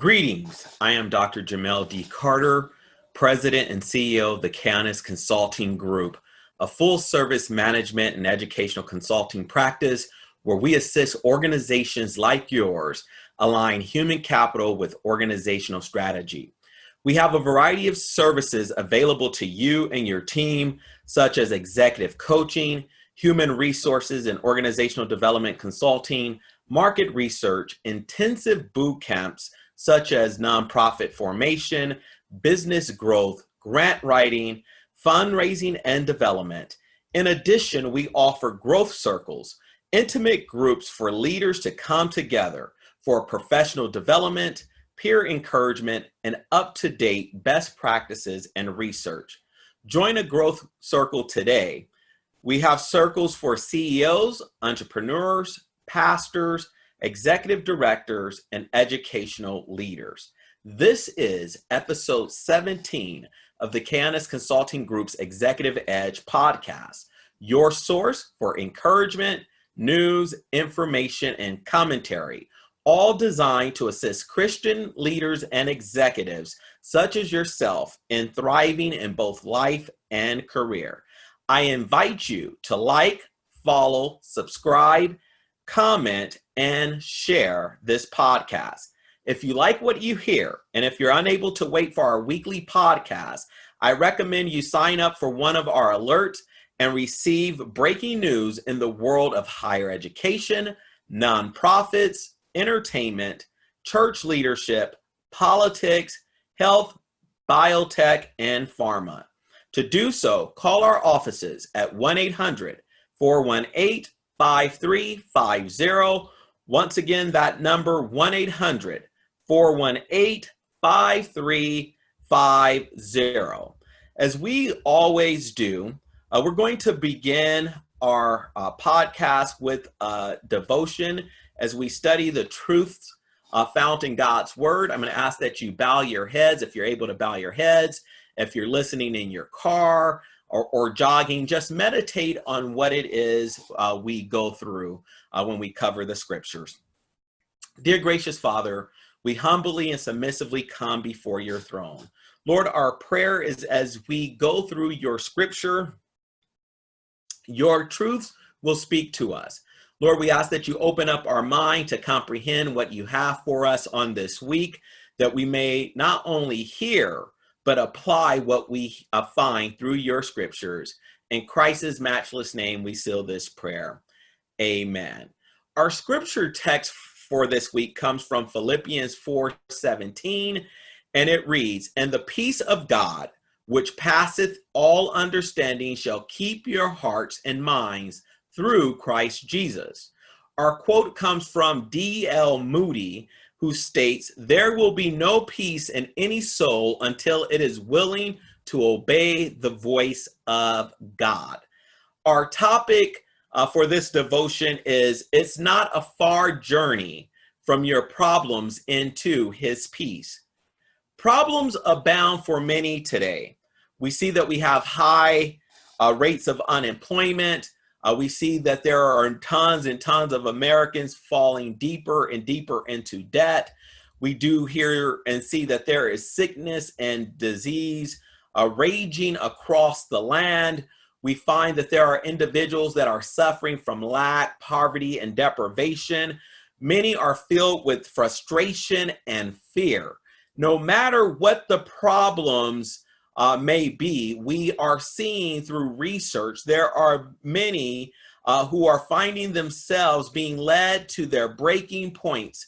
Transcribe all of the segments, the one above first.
Greetings. I am Dr. Jamail D. Carter, President and CEO of the Kayannus Consulting Group, a full-service management and educational consulting practice where we assist organizations like yours align human capital with organizational strategy. We have a variety of services available to you and your team, such as executive coaching, human resources and organizational development consulting, market research, intensive boot camps, such as nonprofit formation, business growth, grant writing, fundraising, and development. In addition, we offer growth circles, intimate groups for leaders to come together for professional development, peer encouragement, and up-to-date best practices and research. Join a growth circle today. We have circles for CEOs, entrepreneurs, pastors, executive directors, and educational leaders. This is episode 17 of the Kayannus Consulting Group's Executive Edge podcast, your source for encouragement, news, information, and commentary, all designed to assist Christian leaders and executives such as yourself in thriving in both life and career. I invite you to like, follow, subscribe, comment, and share this podcast. If you like what you hear, and if you're unable to wait for our weekly podcast, I recommend you sign up for one of our alerts and receive breaking news in the world of higher education, nonprofits, entertainment, church leadership, politics, health, biotech, and pharma. To do so, call our offices at 1-800-418-5350. Once again, that number 1-800-418-5350. As we always do, we're going to begin our podcast with a devotion as we study the truths found in God's Word. I'm going to ask that you bow your heads if you're able to bow your heads. If you're listening in your car or jogging, just meditate on what it is we go through when we cover the scriptures. Dear gracious Father, we humbly and submissively come before your throne. Lord, our prayer is as we go through your scripture, your truths will speak to us. Lord, we ask that you open up our mind to comprehend what you have for us on this week, that we may not only hear, but apply what we find through your scriptures. In Christ's matchless name, we seal this prayer. Amen. Our scripture text for this week comes from Philippians 4:17, and it reads, "And the peace of God, which passeth all understanding, shall keep your hearts and minds through Christ Jesus." Our quote comes from D.L. Moody, who states, "There will be no peace in any soul until it is willing to obey the voice of God." Our topic for this devotion is, it's not a far journey from your problems into his peace. Problems abound for many today. We see that we have high rates of unemployment. We see that there are tons and tons of Americans falling deeper and deeper into debt. We do hear and see that there is sickness and disease raging across the land. We find that there are individuals that are suffering from lack, poverty, and deprivation. Many are filled with frustration and fear. No matter what the problems may be, we are seeing through research, there are many who are finding themselves being led to their breaking points,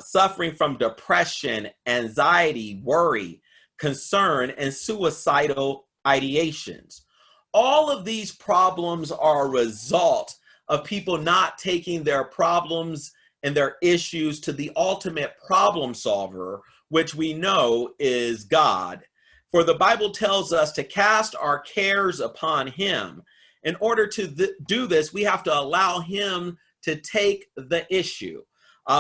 suffering from depression, anxiety, worry, concern, and suicidal ideations. All of these problems are a result of people not taking their problems and their issues to the ultimate problem solver, which we know is God. For the Bible tells us to cast our cares upon him. In order to do this, we have to allow him to take the issue.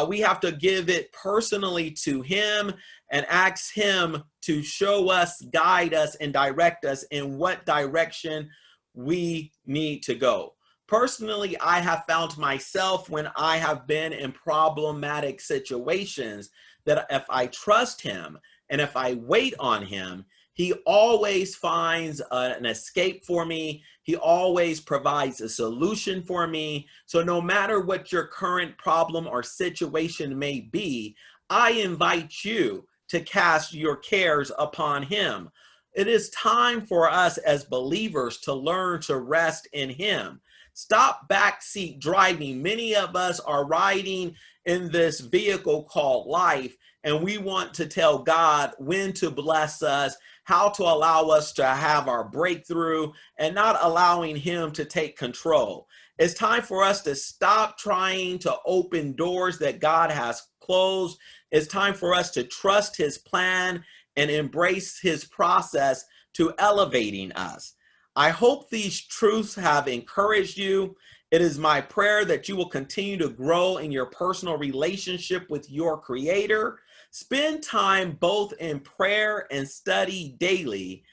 We have to give it personally to him and ask him to show us, guide us, and direct us in what direction we need to go. Personally, I have found myself when I have been in problematic situations that if I trust him and if I wait on him, he always finds an escape for me. He always provides a solution for me. So no matter what your current problem or situation may be, I invite you to cast your cares upon him. It is time for us as believers to learn to rest in him. Stop backseat driving. Many of us are riding in this vehicle called life, and we want to tell God when to bless us, how to allow us to have our breakthrough, and not allowing him to take control. It's time for us to stop trying to open doors that God has closed. It's time for us to trust his plan and embrace his process to elevating us. I hope these truths have encouraged you. It is my prayer that you will continue to grow in your personal relationship with your Creator. Spend time both in prayer and study daily,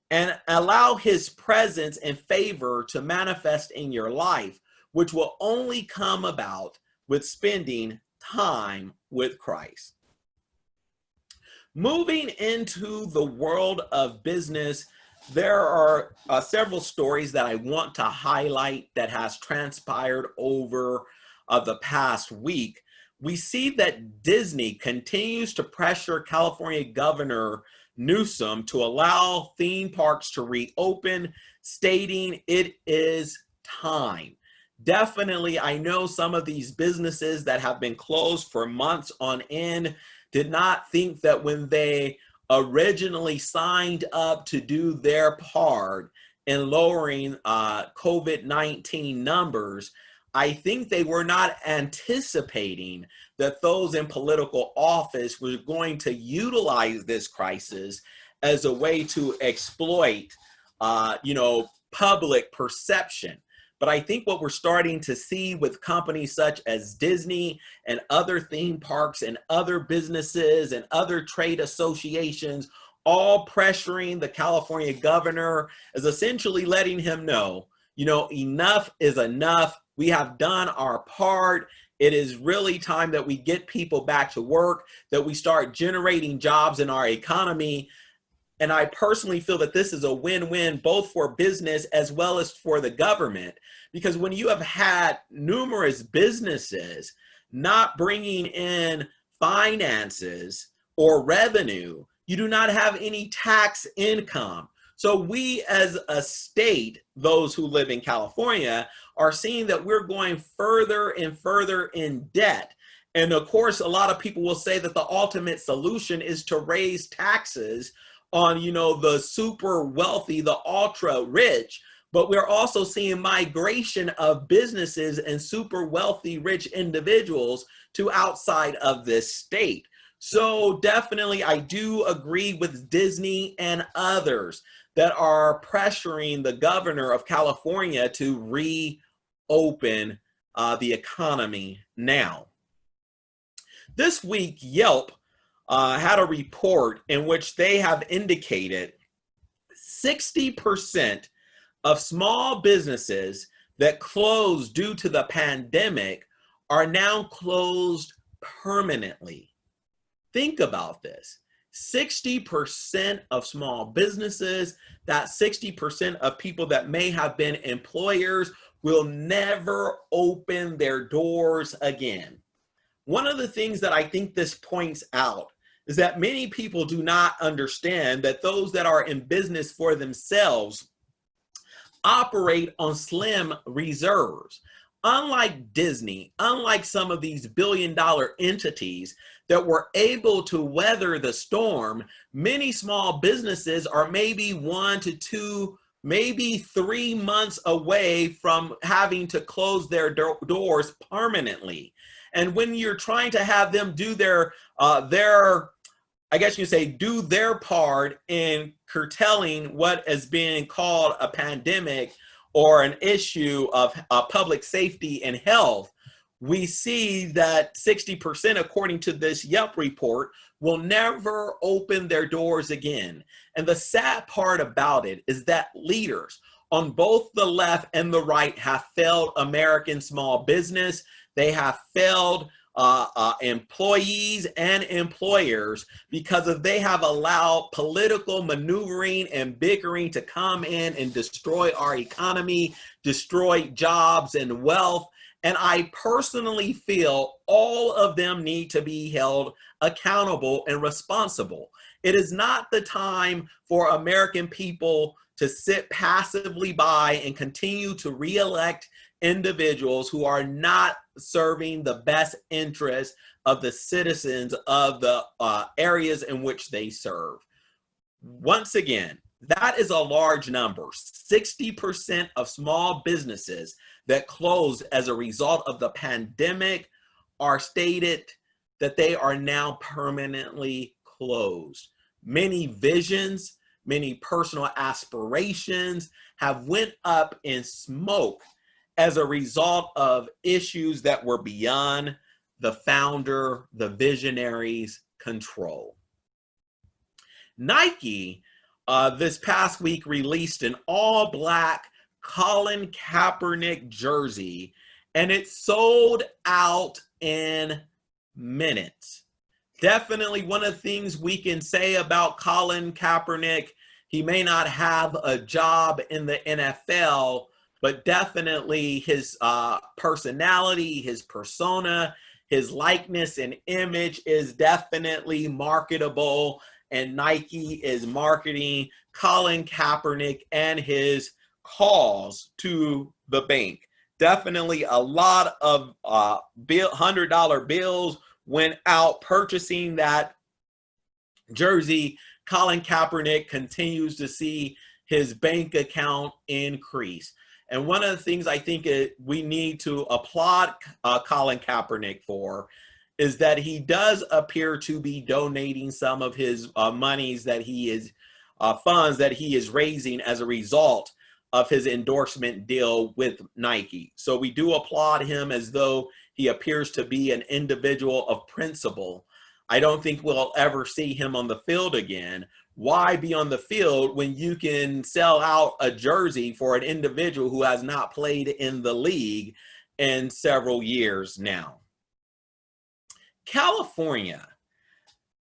and allow his presence and favor to manifest in your life, which will only come about with spending time with Christ. Moving into the world of business, there are several stories that I want to highlight that has transpired over the past week. We see that Disney continues to pressure California Governor Newsom to allow theme parks to reopen, stating it is time. Definitely, I know some of these businesses that have been closed for months on end did not think that when they originally signed up to do their part in lowering COVID-19 numbers, I think they were not anticipating that those in political office were going to utilize this crisis as a way to exploit, public perception. But I think what we're starting to see with companies such as Disney and other theme parks and other businesses and other trade associations all pressuring the California governor is essentially letting him know, enough is enough. We have done our part. It is really time that we get people back to work, that we start generating jobs in our economy. And I personally feel that this is a win-win both for business as well as for the government, because when you have had numerous businesses not bringing in finances or revenue, you do not have any tax income. So we as a state, those who live in California, are seeing that we're going further and further in debt. And of course, a lot of people will say that the ultimate solution is to raise taxes on, the super wealthy, the ultra rich, but we're also seeing migration of businesses and super wealthy, rich individuals to outside of this state. So definitely, I do agree with Disney and others that are pressuring the governor of California to reopen the economy now. This week, Yelp had a report in which they have indicated 60% of small businesses that closed due to the pandemic are now closed permanently. Think about this. 60% of small businesses, that 60% of people that may have been employers, will never open their doors again. One of the things that I think this points out is that many people do not understand that those that are in business for themselves operate on slim reserves. Unlike Disney, unlike some of these billion-dollar entities that were able to weather the storm, many small businesses are maybe 1 to 2, maybe 3 months away from having to close their doors permanently. And when you're trying to have them do their I guess you say, do their part in curtailing what is being called a pandemic or an issue of public safety and health, we see that 60%, according to this Yelp report, will never open their doors again. And the sad part about it is that leaders on both the left and the right have failed American small business. They have failed employees and employers because of they have allowed political maneuvering and bickering to come in and destroy our economy, destroy jobs and wealth. And I personally feel all of them need to be held accountable and responsible. It is not the time for American people to sit passively by and continue to reelect individuals who are not serving the best interests of the citizens of the areas in which they serve. Once again, that is a large number. 60% of small businesses that closed as a result of the pandemic are stated that they are now permanently closed. Many visions, many personal aspirations have went up in smoke as a result of issues that were beyond the founder, the visionary's control. Nike this past week released an all-black Colin Kaepernick jersey, and it sold out in minutes. Definitely one of the things we can say about Colin Kaepernick, he may not have a job in the NFL, but definitely his personality, his persona, his likeness and image is definitely marketable, and Nike is marketing Colin Kaepernick and his cause to the bank. Definitely a lot of $100 bills went out purchasing that jersey. Colin Kaepernick continues to see his bank account increase. And one of the things I think we need to applaud Colin Kaepernick for is that he does appear to be donating some of his monies that he is, funds that he is raising as a result of his endorsement deal with Nike. So we do applaud him as though he appears to be an individual of principle. I don't think we'll ever see him on the field again. Why be on the field when you can sell out a jersey for an individual who has not played in the league in several years now? California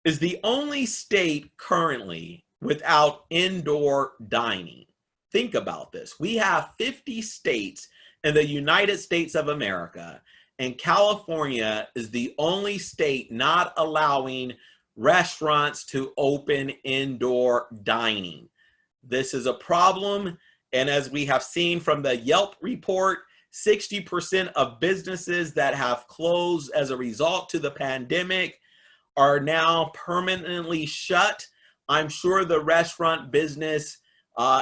is the only state currently without indoor dining. Think about this. We have 50 states in the United States of America, and California is the only state not allowing restaurants to open indoor dining. This is a problem, and as we have seen from the Yelp report, 60% of businesses that have closed as a result to the pandemic are now permanently shut. I'm sure the restaurant business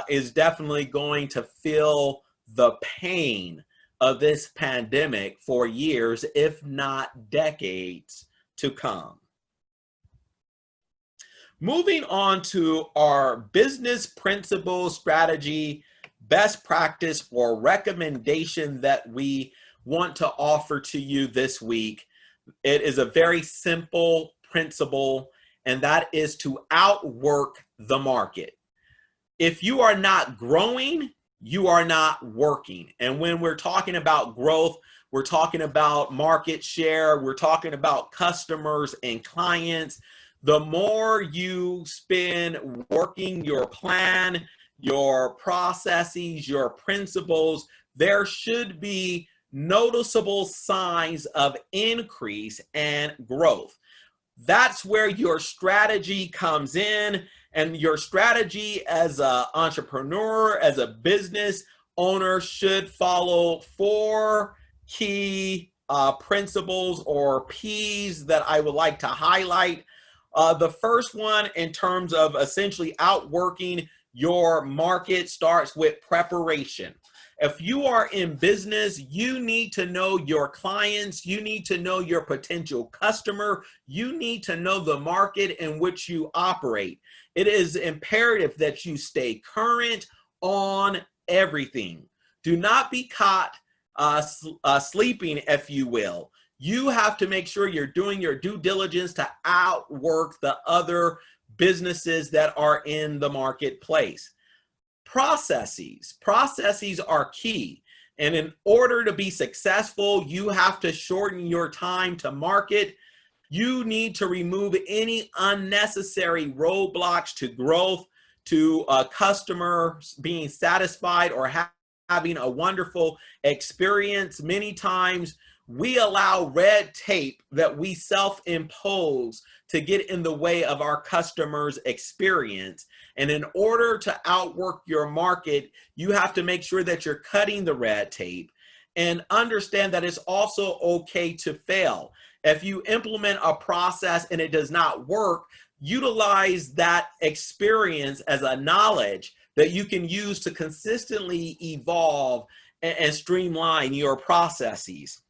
is definitely going to feel the pain of this pandemic for years, if not decades to come. Moving on to our business principle, strategy, best practice, or recommendation that we want to offer to you this week. It is a very simple principle, and that is to outwork the market. If you are not growing, you are not working. And when we're talking about growth, we're talking about market share, we're talking about customers and clients. The more you spend working your plan, your processes, your principles, there should be noticeable signs of increase and growth. That's where your strategy comes in, and your strategy as an entrepreneur, as a business owner, should follow 4 key principles or P's that I would like to highlight. The first one, in terms of essentially outworking your market, starts with preparation. If you are in business, you need to know your clients, you need to know your potential customer, you need to know the market in which you operate. It is imperative that you stay current on everything. Do not be caught sleeping, if you will. You have to make sure you're doing your due diligence to outwork the other businesses that are in the marketplace. Processes are key. And in order to be successful, you have to shorten your time to market. You need to remove any unnecessary roadblocks to growth, to customers being satisfied or having a wonderful experience. Many times we allow red tape that we self-impose to get in the way of our customers' experience. And in order to outwork your market, you have to make sure that you're cutting the red tape and understand that it's also okay to fail. If you implement a process and it does not work, utilize that experience as a knowledge that you can use to consistently evolve and streamline your processes.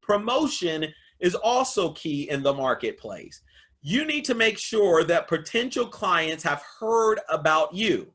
Promotion is also key in the marketplace. You need to make sure that potential clients have heard about you.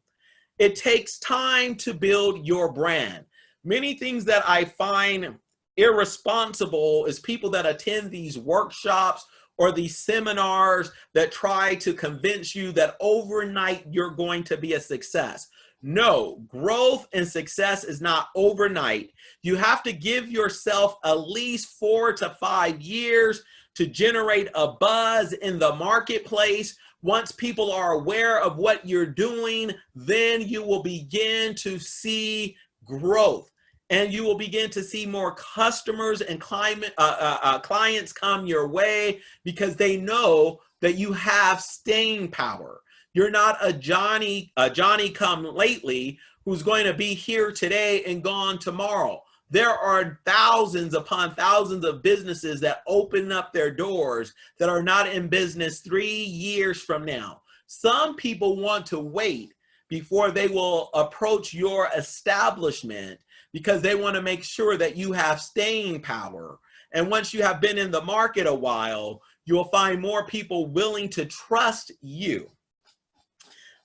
It takes time to build your brand. Many things that I find irresponsible is people that attend these workshops or these seminars that try to convince you that overnight you're going to be a success. No, growth and success is not overnight. You have to give yourself at least 4 to 5 years to generate a buzz in the marketplace. Once people are aware of what you're doing, then you will begin to see growth. And you will begin to see more customers and clients come your way because they know that you have staying power. You're not a Johnny come lately who's going to be here today and gone tomorrow. There are thousands upon thousands of businesses that open up their doors that are not in business 3 years from now. Some people want to wait before they will approach your establishment because they want to make sure that you have staying power. And once you have been in the market a while, you'll find more people willing to trust you.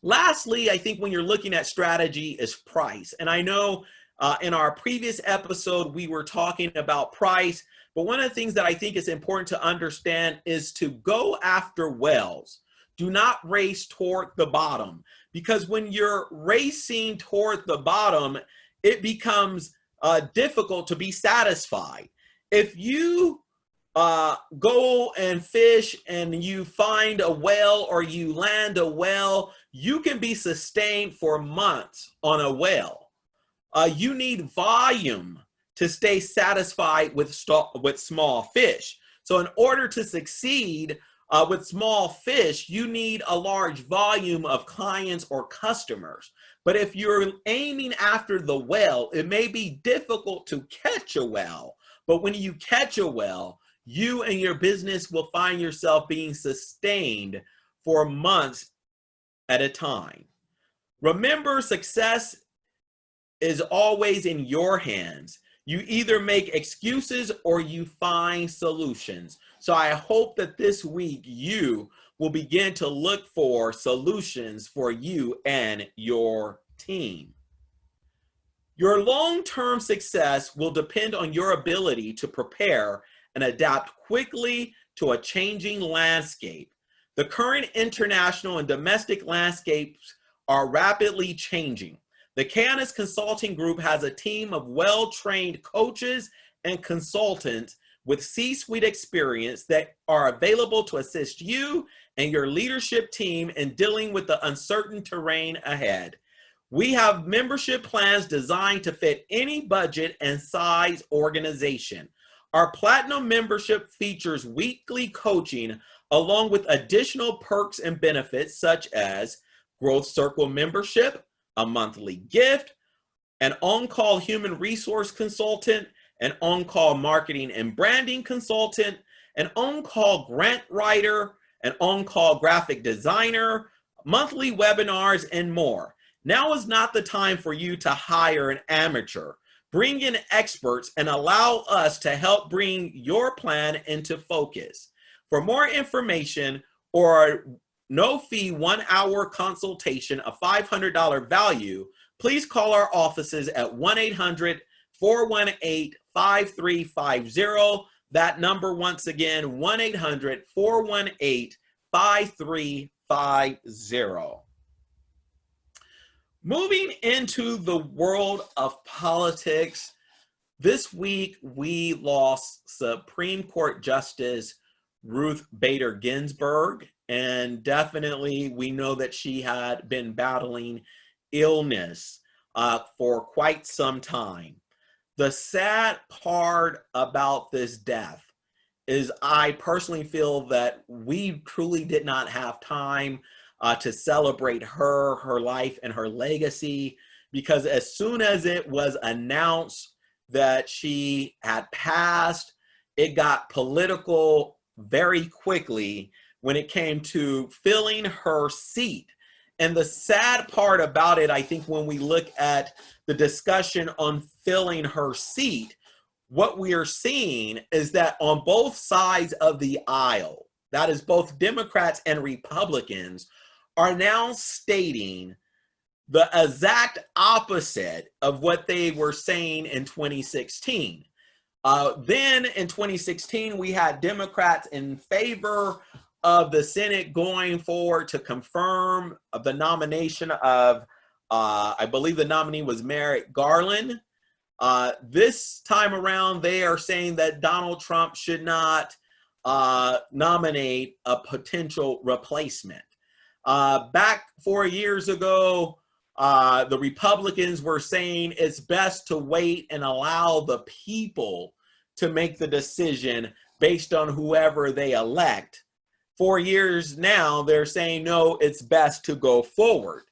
Lastly, I think when you're looking at strategy is price. And I know in our previous episode, we were talking about price, but one of the things that I think is important to understand is to go after whales. Do not race toward the bottom, because when you're racing toward the bottom, it becomes difficult to be satisfied. If you go and fish and you find a whale or you land a whale, you can be sustained for months on a whale. You need volume to stay satisfied with small fish. So in order to succeed with small fish, you need a large volume of clients or customers. But if you're aiming after the whale, it may be difficult to catch a whale. But when you catch a whale, you and your business will find yourself being sustained for months at a time. Remember, success is always in your hands. You either make excuses or you find solutions. So I hope that this week you will begin to look for solutions for you and your team. Your long-term success will depend on your ability to prepare and adapt quickly to a changing landscape. The current international and domestic landscapes are rapidly changing. The Kayannus Consulting Group has a team of well-trained coaches and consultants with C-suite experience that are available to assist you and your leadership team in dealing with the uncertain terrain ahead. We have membership plans designed to fit any budget and size organization. Our Platinum membership features weekly coaching along with additional perks and benefits such as Growth Circle membership, a monthly gift, an on-call human resource consultant, an on-call marketing and branding consultant, an on-call grant writer, an on-call graphic designer, monthly webinars, and more. Now is not the time for you to hire an amateur. Bring in experts and allow us to help bring your plan into focus. For more information or no-fee 1-hour consultation, a $500 value, please call our offices at 1-800-418-5350. That number once again, 1-800-418-5350. Moving into the world of politics, This week, we lost Supreme Court Justice Ruth Bader Ginsburg, and definitely we know that she had been battling illness for quite some time. The sad part about this death is I personally feel that we truly did not have time to celebrate her life, and her legacy, because as soon as it was announced that she had passed, it got political very quickly when it came to filling her seat. And the sad part about it, I think, when we look at the discussion on filling her seat, what we are seeing is that on both sides of the aisle, that is both Democrats and Republicans, are now stating the exact opposite of what they were saying in 2016. Then in 2016, we had Democrats in favor of the Senate going forward to confirm the nomination of, I believe the nominee was Merrick Garland. This time around, they are saying that Donald Trump should not nominate a potential replacement. Back 4 years ago, the Republicans were saying it's best to wait and allow the people to make the decision based on whoever they elect. 4 years now, they're saying, no, it's best to go forward.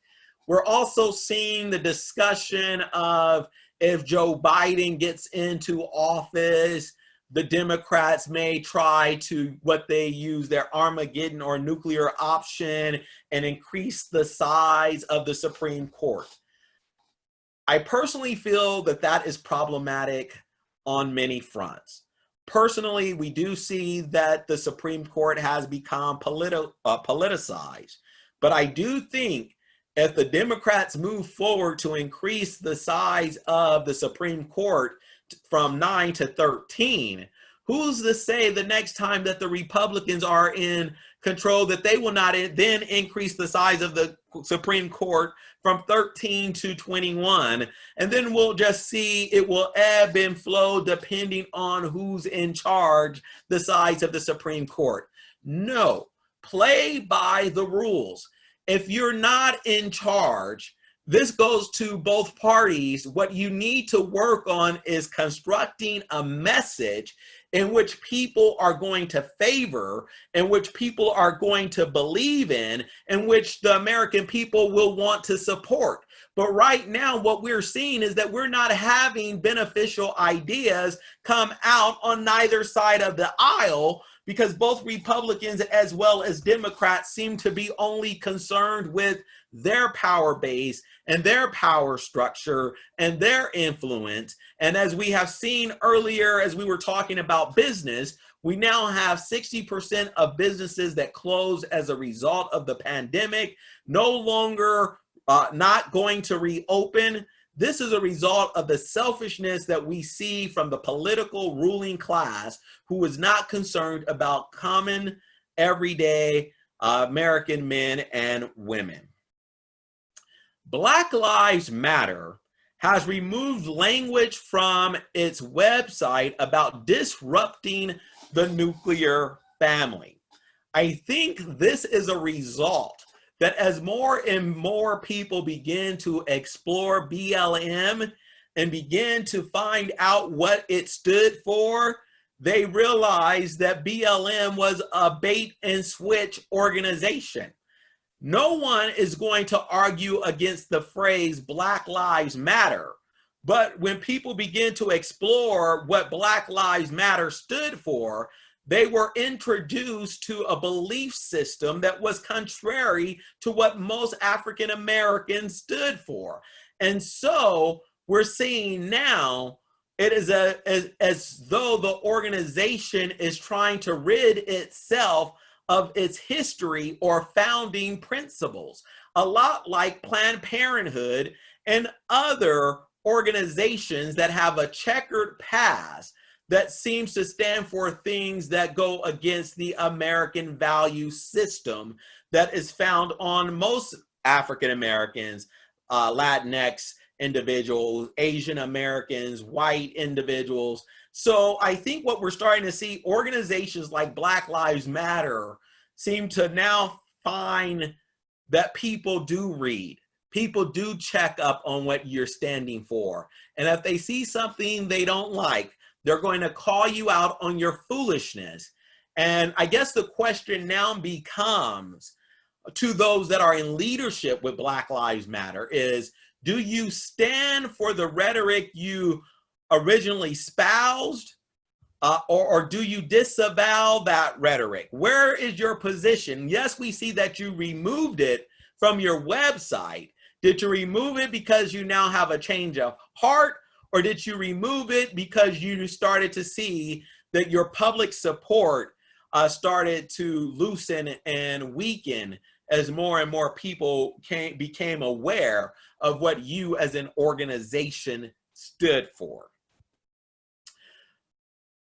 We're also seeing the discussion of if Joe Biden gets into office, the Democrats may try to, what they use, their Armageddon or nuclear option, and increase the size of the Supreme Court. I personally feel that that is problematic on many fronts. Personally, we do see that the Supreme Court has become politicized, but I do think if the Democrats move forward to increase the size of the Supreme Court from 9 to 13, who's to say the next time that the Republicans are in control that they will not then increase the size of the Supreme Court from 13 to 21, and then we'll just see it will ebb and flow depending on who's in charge, the size of the Supreme Court. No, play by the rules. If you're not in charge, this goes to both parties. What you need to work on is constructing a message in which people are going to favor, in which people are going to believe in which the American people will want to support. But right now, what we're seeing is that we're not having beneficial ideas come out on neither side of the aisle, because both Republicans as well as Democrats seem to be only concerned with their power base and their power structure and their influence. And as we have seen earlier, as we were talking about business, we now have 60% of businesses that closed as a result of the pandemic, no longer not going to reopen. This is a result of the selfishness that we see from the political ruling class, who is not concerned about common, everyday American men and women. Black Lives Matter has removed language from its website about disrupting the nuclear family. I think this is a result that as more and more people begin to explore BLM and begin to find out what it stood for, they realize that BLM was a bait and switch organization. No one is going to argue against the phrase Black Lives Matter, but when people begin to explore what Black Lives Matter stood for, they were introduced to a belief system that was contrary to what most African Americans stood for. And so we're seeing now it is as though the organization is trying to rid itself of its history or founding principles, a lot like Planned Parenthood and other organizations that have a checkered past that seems to stand for things that go against the American value system that is found on most African Americans, Latinx, individuals, Asian Americans, white individuals. So I think what we're starting to see, organizations like Black Lives Matter seem to now find that people do read. People do check up on what you're standing for. And if they see something they don't like, they're going to call you out on your foolishness. And I guess the question now becomes, to those that are in leadership with Black Lives Matter, is, do you stand for the rhetoric you originally espoused, or do you disavow that rhetoric? Where is your position? Yes, we see that you removed it from your website. Did you remove it because you now have a change of heart, or did you remove it because you started to see that your public support started to loosen and weaken as more and more people became aware of what you as an organization stood for?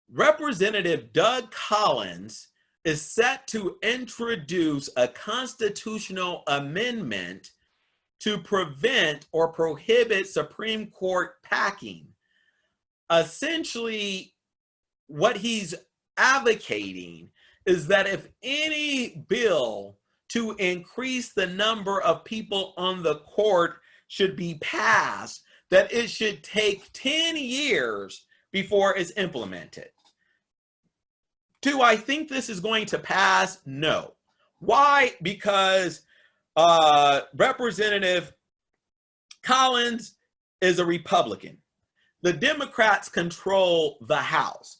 Representative Doug Collins is set to introduce a constitutional amendment to prevent or prohibit Supreme Court packing. Essentially, what he's advocating is that if any bill to increase the number of people on the court should be passed, that it should take 10 years before it's implemented. Do I think this is going to pass? No. Why? Because Representative Collins is a Republican. The Democrats control the House.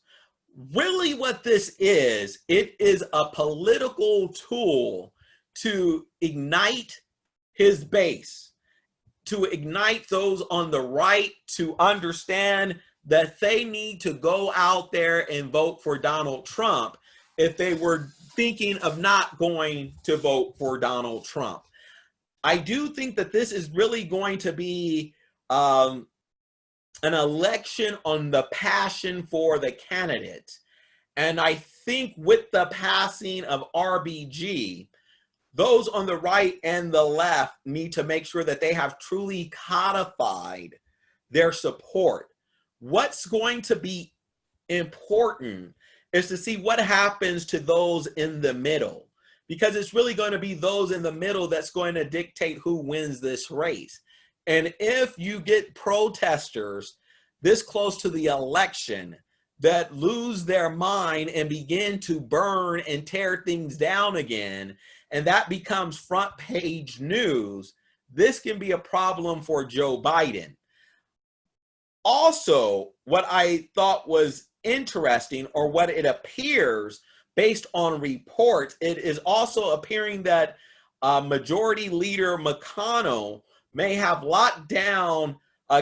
Really what this is, it is a political tool to ignite his base, to ignite those on the right to understand that they need to go out there and vote for Donald Trump if they were thinking of not going to vote for Donald Trump. I do think that this is really going to be an election on the passion for the candidates. And I think with the passing of RBG, those on the right and the left need to make sure that they have truly codified their support. What's going to be important is to see what happens to those in the middle, because it's really going to be those in the middle that's going to dictate who wins this race. And if you get protesters this close to the election that lose their mind and begin to burn and tear things down again, and that becomes front page news, this can be a problem for Joe Biden. Also, what I thought was interesting, or what it appears based on reports, it is also appearing that Majority Leader McConnell may have locked down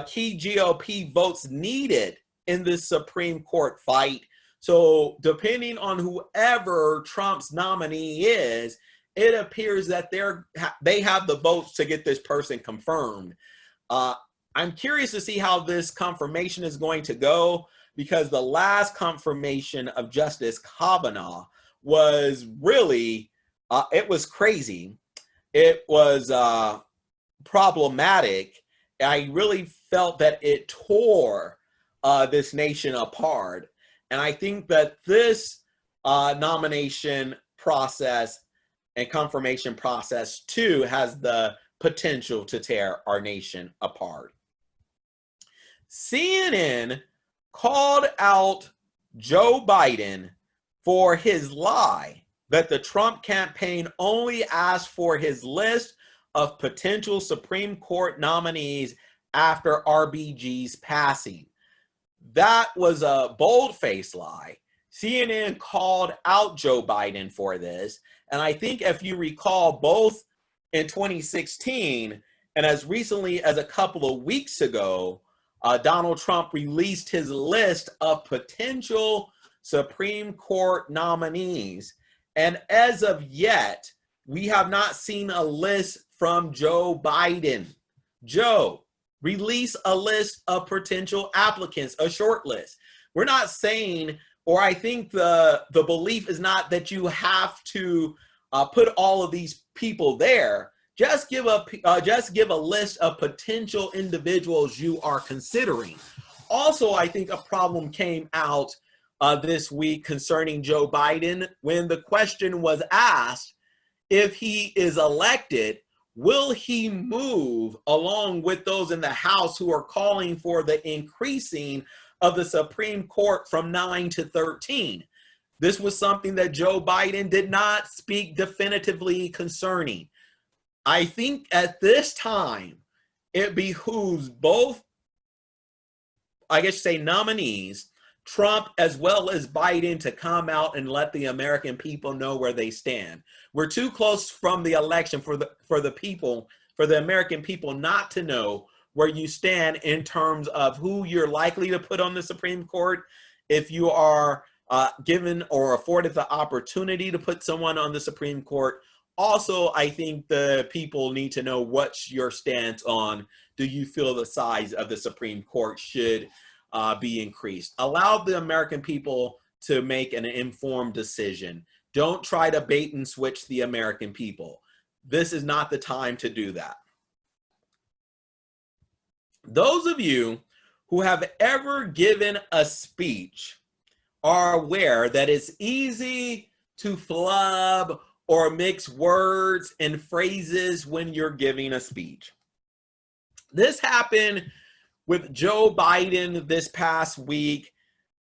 key GOP votes needed in this Supreme Court fight. So depending on whoever Trump's nominee is, it appears that they have the votes to get this person confirmed. I'm curious to see how this confirmation is going to go, because the last confirmation of Justice Kavanaugh was really, it was crazy. It was problematic. I really felt that it tore this nation apart. And I think that this nomination process and confirmation process too has the potential to tear our nation apart. CNN called out Joe Biden for his lie that the Trump campaign only asked for his list of potential Supreme Court nominees after RBG's passing. That was a bold-faced lie. CNN called out Joe Biden for this. And I think if you recall, both in 2016 and as recently as a couple of weeks ago, Donald Trump released his list of potential Supreme Court nominees. And as of yet, we have not seen a list from Joe Biden. Joe, release a list of potential applicants, a short list. We're not saying, or I think the belief is not that you have to put all of these people there. just give a list of potential individuals you are considering. Also, I think a problem came out this week concerning Joe Biden when the question was asked, if he is elected, will he move along with those in the House who are calling for the increasing of the Supreme Court from 9 to 13? This was something that Joe Biden did not speak definitively concerning. I think at this time, it behooves both, I guess you say, nominees, Trump as well as Biden, to come out and let the American people know where they stand. We're too close from the election for the American people not to know where you stand in terms of who you're likely to put on the Supreme Court, if you are given or afforded the opportunity to put someone on the Supreme Court. Also, I think the people need to know what's your stance on, do you feel the size of the Supreme Court should be increased? Allow the American people to make an informed decision. Don't try to bait and switch the American people. This is not the time to do that. Those of you who have ever given a speech are aware that it's easy to flub or mix words and phrases when you're giving a speech. This happened with Joe Biden this past week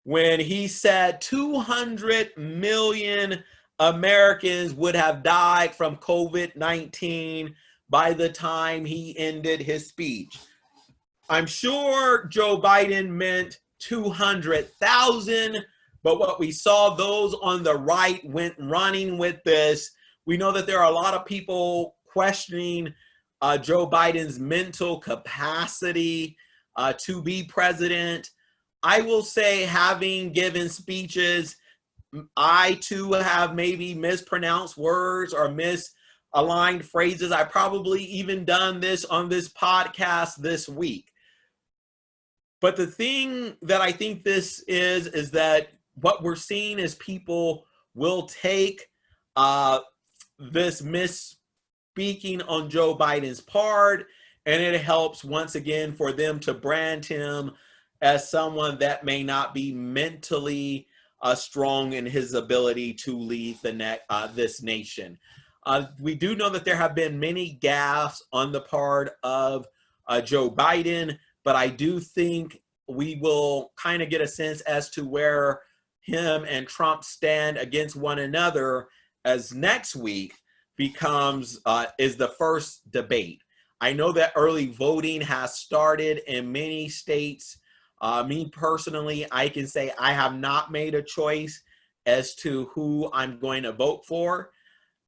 when he said 200 million Americans would have died from COVID-19 by the time he ended his speech. I'm sure Joe Biden meant 200,000, but what we saw, those on the right went running with this. We know that there are a lot of people questioning Joe Biden's mental capacity to be president. I will say, having given speeches, I too have maybe mispronounced words or misaligned phrases. I probably even done this on this podcast this week. But the thing that I think this is that what we're seeing is people will take this misspeaking on Joe Biden's part, and it helps once again for them to brand him as someone that may not be mentally strong in his ability to lead this nation. We do know that there have been many gaffes on the part of Joe Biden, but I do think we will kind of get a sense as to where him and Trump stand against one another as next week is the first debate. I know that early voting has started in many states. Me personally, I can say I have not made a choice as to who I'm going to vote for.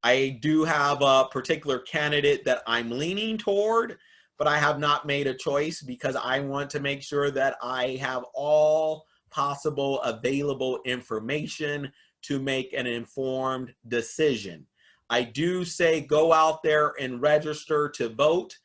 I do have a particular candidate that I'm leaning toward, but I have not made a choice because I want to make sure that I have all possible available information to make an informed decision. I do say go out there and register to vote,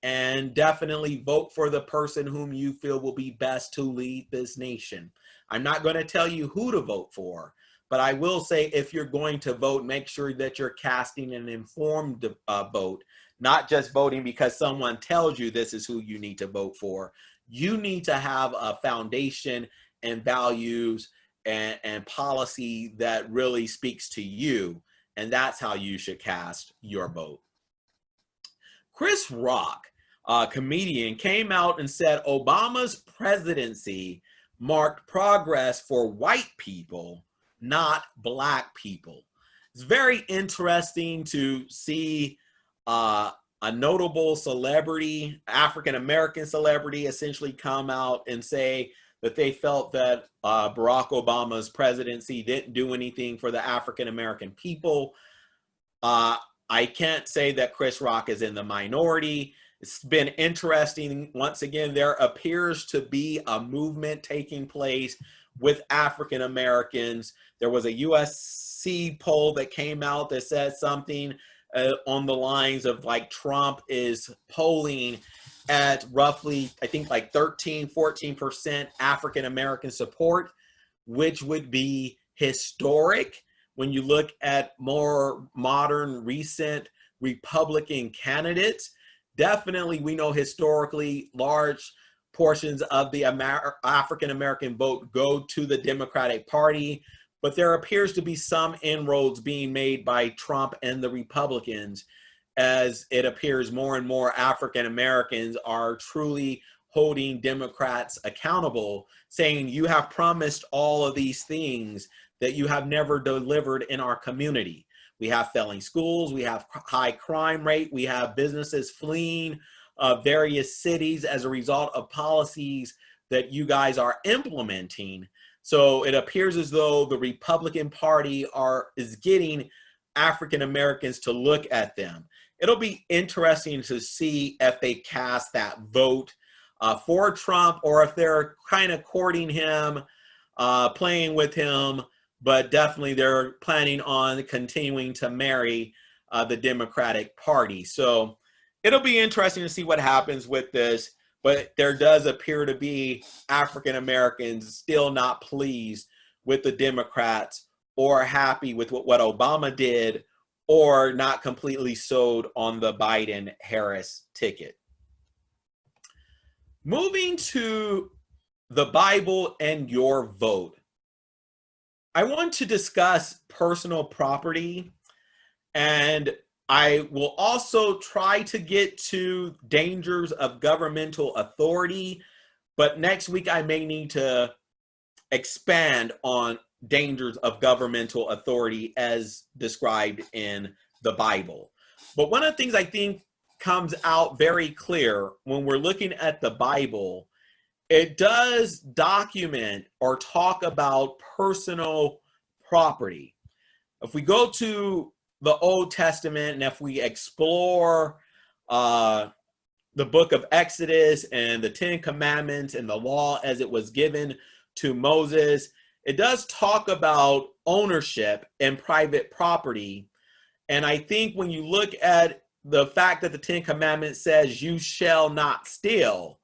and definitely vote for the person whom you feel will be best to lead this nation. I'm not going to tell you who to vote for, but I will say, if you're going to vote, make sure that you're casting an informed vote, not just voting because someone tells you this is who you need to vote for. You need to have a foundation and values and policy that really speaks to you, and that's how you should cast your vote. Chris Rock, a comedian, came out and said Obama's presidency marked progress for white people, not black people. It's very interesting to see a notable celebrity, African-American celebrity, essentially come out and say that they felt that Barack Obama's presidency didn't do anything for the African-American people. I can't say that Chris Rock is in the minority. It's been interesting. Once again, there appears to be a movement taking place with African Americans. There was a USC poll that came out that said something on the lines of like Trump is polling at roughly, I think like 13-14% African American support, which would be historic when you look at more modern, recent Republican candidates. Definitely, we know historically large portions of the African American vote go to the Democratic Party, but there appears to be some inroads being made by Trump and the Republicans, as it appears more and more African Americans are truly holding Democrats accountable, saying, you have promised all of these things that you have never delivered in our community. We have failing schools, we have high crime rate, we have businesses fleeing various cities as a result of policies that you guys are implementing. So it appears as though the Republican Party is getting African Americans to look at them. It'll be interesting to see if they cast that vote for Trump, or if they're kind of courting him, playing with him, but definitely they're planning on continuing to marry the Democratic Party. So it'll be interesting to see what happens with this, but there does appear to be African Americans still not pleased with the Democrats or happy with what Obama did, or not completely sold on the Biden-Harris ticket. Moving to the Bible and your vote, I want to discuss personal property, and I will also try to get to dangers of governmental authority, but next week I may need to expand on dangers of governmental authority as described in the Bible. But one of the things I think comes out very clear when we're looking at the Bible, it does document or talk about personal property. If we go to the Old Testament and if we explore the book of Exodus and the Ten Commandments and the law as it was given to Moses, it does talk about ownership and private property. And I think when you look at the fact that the Ten Commandments says you shall not steal,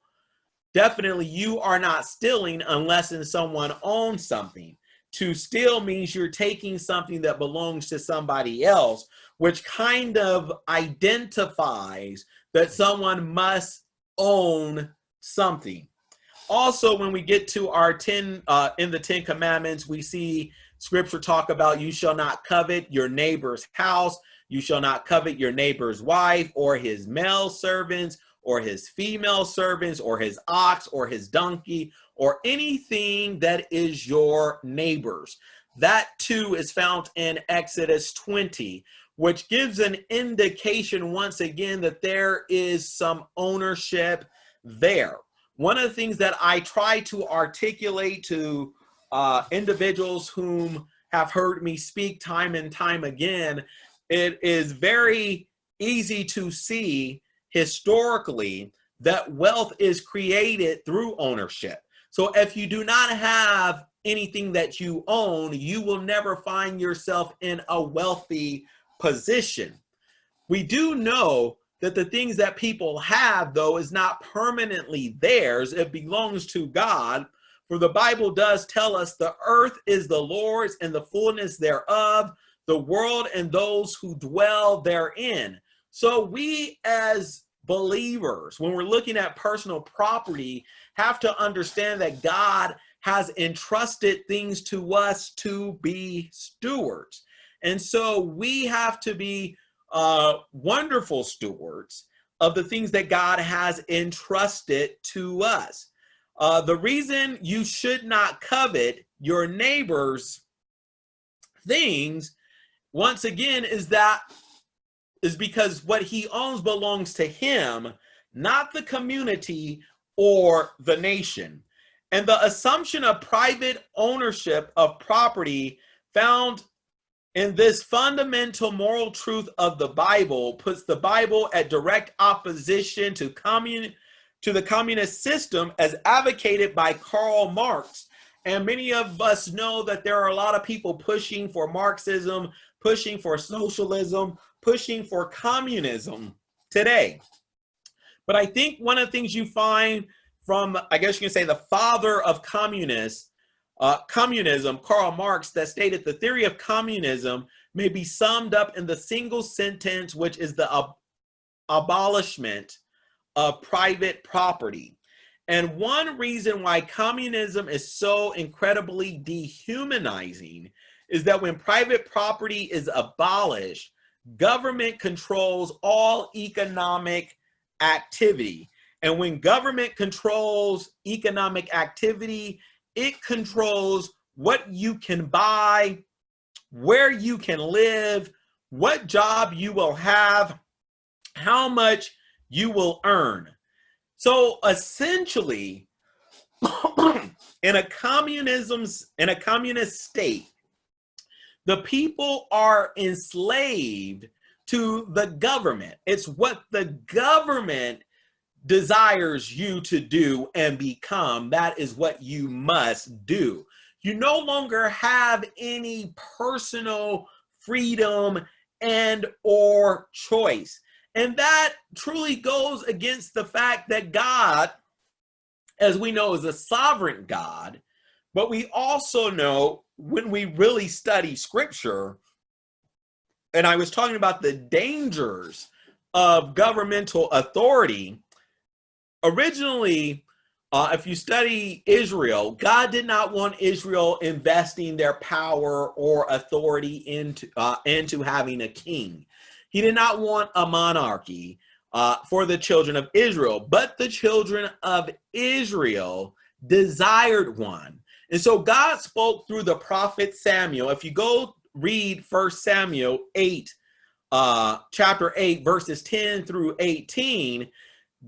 definitely you are not stealing unless someone owns something. To steal means you're taking something that belongs to somebody else, which kind of identifies that someone must own something. Also, when we get to our in the Ten Commandments, we see scripture talk about you shall not covet your neighbor's house, you shall not covet your neighbor's wife, or his male servants, or his female servants, or his ox, or his donkey, or anything that is your neighbor's. That too is found in Exodus 20, which gives an indication once again that there is some ownership there. One of the things that I try to articulate to individuals whom have heard me speak time and time again, it is very easy to see historically that wealth is created through ownership. So if you do not have anything that you own, you will never find yourself in a wealthy position. We do know that the things that people have, though, is not permanently theirs. It belongs to God. For the Bible does tell us the earth is the Lord's and the fullness thereof, the world and those who dwell therein. So we as believers, when we're looking at personal property, have to understand that God has entrusted things to us to be stewards. And so we have to be wonderful stewards of the things that God has entrusted to us. The reason you should not covet your neighbor's things, once again, is because what he owns belongs to him, not the community or the nation. And the assumption of private ownership of property found in this fundamental moral truth of the Bible puts the Bible at direct opposition to the communist system as advocated by Karl Marx. And many of us know that there are a lot of people pushing for Marxism, pushing for socialism, pushing for communism today. But I think one of the things you find from, I guess you can say, the father of communism, Karl Marx, that stated the theory of communism may be summed up in the single sentence, which is the abolishment of private property. And one reason why communism is so incredibly dehumanizing is that when private property is abolished, government controls all economic activity. And when government controls economic activity, it controls what you can buy, where you can live, what job you will have, how much you will earn. So essentially, in a communist state, the people are enslaved to the government. It's what the government desires you to do and become. That is what you must do. You no longer have any personal freedom and or choice. And that truly goes against the fact that God, as we know, is a sovereign God. But we also know, when we really study scripture, and I was talking about the dangers of governmental authority, originally, if you study Israel, God did not want Israel investing their power or authority into having a king. He did not want a monarchy for the children of Israel, but the children of Israel desired one. And so God spoke through the prophet Samuel. If you go read 1 Samuel 8, chapter 8, verses 10 through 18,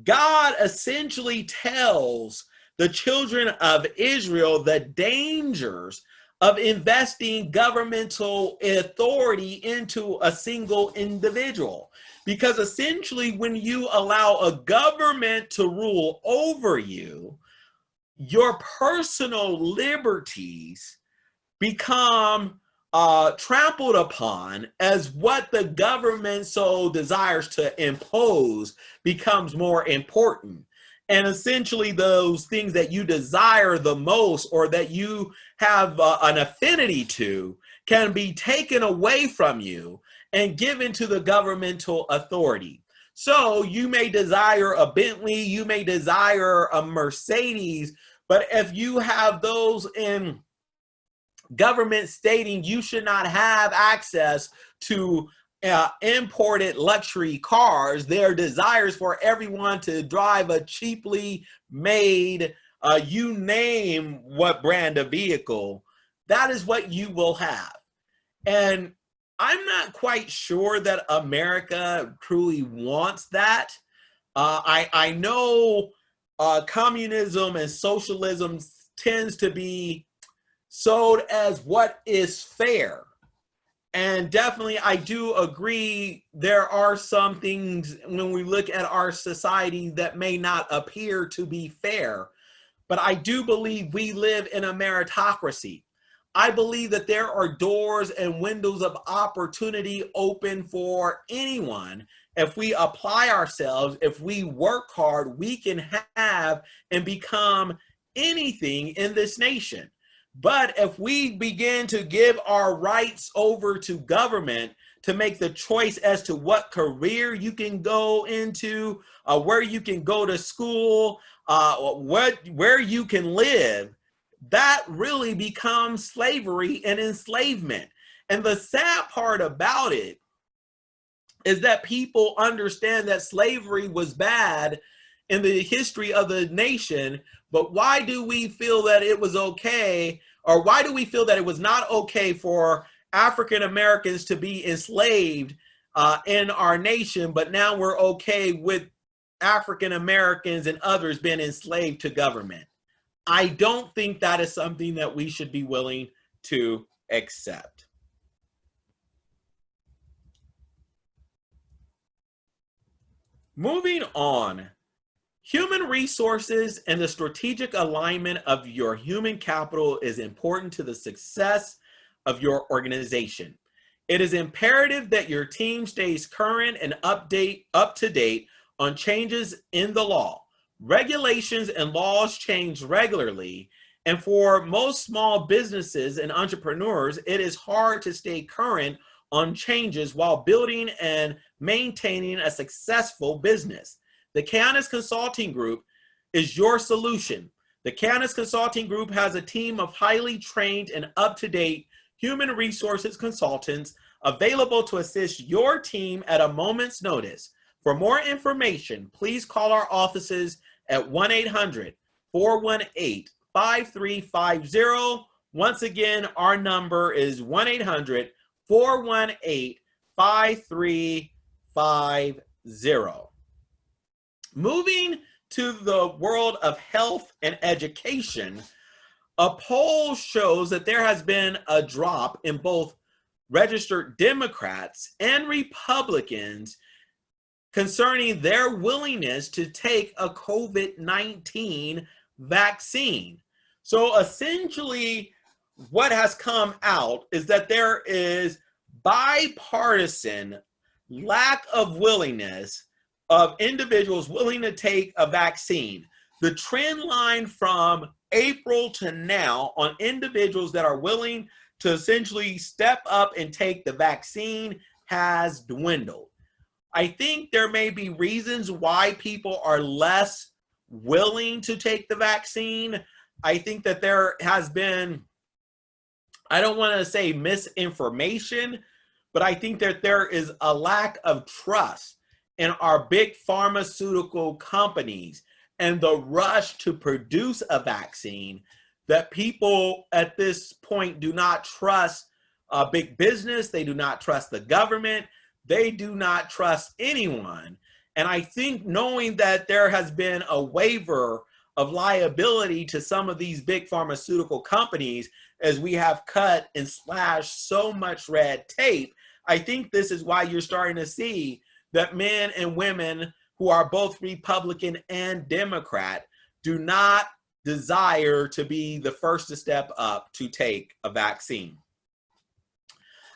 God essentially tells the children of Israel the dangers of investing governmental authority into a single individual. Because essentially, when you allow a government to rule over you, your personal liberties become trampled upon, as what the government so desires to impose becomes more important. And essentially, those things that you desire the most, or that you have an affinity to, can be taken away from you and given to the governmental authority. So you may desire a Bentley, you may desire a Mercedes, but if you have those in government stating you should not have access to imported luxury cars, their desires for everyone to drive a cheaply made, you name what brand of vehicle, that is what you will have. And I'm not quite sure that America truly wants that. I know communism and socialism tends to be sold as what is fair. And definitely, I do agree, there are some things when we look at our society that may not appear to be fair. But I do believe we live in a meritocracy. I believe that there are doors and windows of opportunity open for anyone. If we apply ourselves, if we work hard, we can have and become anything in this nation. But if we begin to give our rights over to government to make the choice as to what career you can go into, where you can go to school, where you can live, that really becomes slavery and enslavement. And the sad part about it is that people understand that slavery was bad in the history of the nation, but why do we feel that it was okay, or why do we feel that it was not okay for African Americans to be enslaved in our nation, but now we're okay with African Americans and others being enslaved to government? I don't think that is something that we should be willing to accept. Moving on, human resources and the strategic alignment of your human capital is important to the success of your organization. It is imperative that your team stays current and up to date on changes in the law. Regulations and laws change regularly, and for most small businesses and entrepreneurs, it is hard to stay current on changes while building and maintaining a successful business. The Kayannus Consulting Group is your solution. The Kayannus Consulting Group has a team of highly trained and up-to-date human resources consultants available to assist your team at a moment's notice. For more information, please call our offices at 1-800-418-5350. Once again, our number is 1-800-418-5350. Moving to the world of health and education, a poll shows that there has been a drop in both registered Democrats and Republicans concerning their willingness to take a COVID-19 vaccine. So essentially, what has come out is that there is bipartisan lack of willingness of individuals willing to take a vaccine. The trend line from April to now on individuals that are willing to essentially step up and take the vaccine has dwindled. I think there may be reasons why people are less willing to take the vaccine. I think that there has been, I don't want to say misinformation, but I think that there is a lack of trust in our big pharmaceutical companies and the rush to produce a vaccine, that people at this point do not trust big business. They do not trust the government. They do not trust anyone. And I think knowing that there has been a waiver of liability to some of these big pharmaceutical companies as we have cut and slashed so much red tape, I think this is why you're starting to see that men and women who are both Republican and Democrat do not desire to be the first to step up to take a vaccine.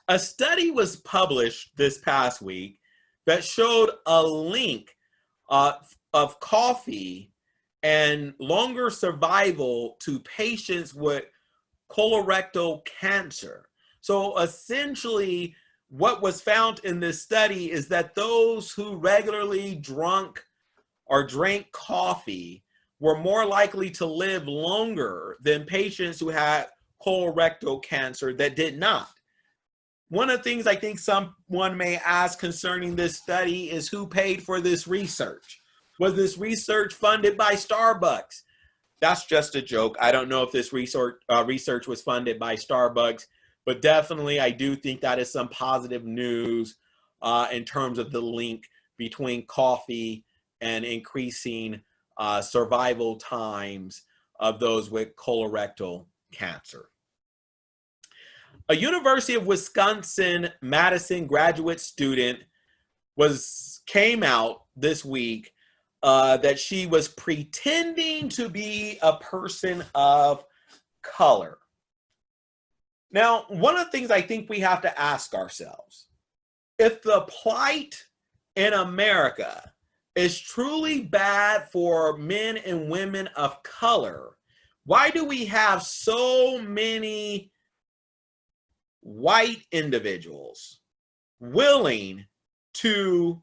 A study was published this past week that showed a link of coffee and longer survival to patients with colorectal cancer. So essentially, what was found in this study is that those who regularly drank coffee were more likely to live longer than patients who had colorectal cancer that did not. One of the things I think someone may ask concerning this study is who paid for this research? Was this research funded by Starbucks? That's just a joke. I don't know if this research was funded by Starbucks, but definitely I do think that is some positive news in terms of the link between coffee and increasing survival times of those with colorectal cancer. A University of Wisconsin-Madison graduate student came out this week that she was pretending to be a person of color. Now, one of the things I think we have to ask ourselves, if the plight in America is truly bad for men and women of color, why do we have so many white individuals willing to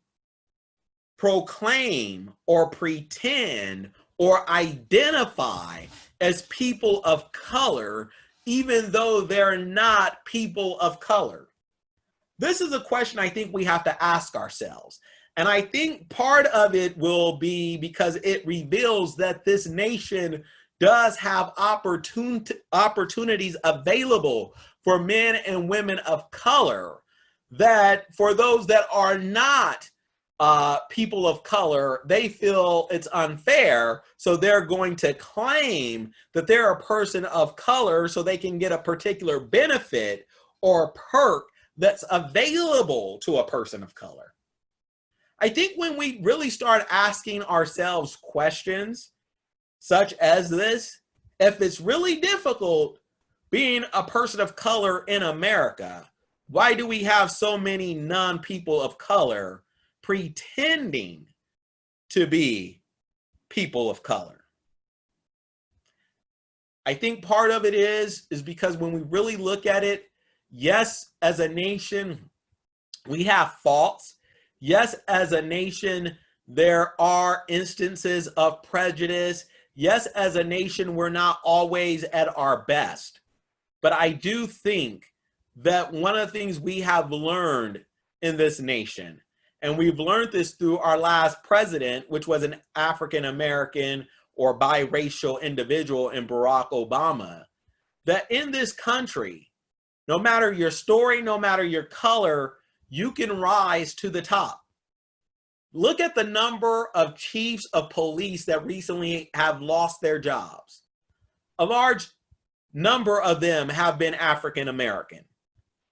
proclaim or pretend or identify as people of color, even though they're not people of color? This is a question I think we have to ask ourselves. And I think part of it will be because it reveals that this nation does have opportunities available for men and women of color, that for those that are not people of color, they feel it's unfair, so they're going to claim that they're a person of color so they can get a particular benefit or perk that's available to a person of color. I think when we really start asking ourselves questions such as this, if it's really difficult being a person of color in America, why do we have so many non-people of color pretending to be people of color? I think part of it is because when we really look at it, yes, as a nation, We have faults. Yes, as a nation, there are instances of prejudice. Yes, as a nation, we're not always at our best. But I do think that one of the things we have learned in this nation, and we've learned this through our last president, which was an African American or biracial individual in Barack Obama, that in this country, no matter your story, no matter your color, you can rise to the top. Look at the number of chiefs of police that recently have lost their jobs. A large number of them have been African American.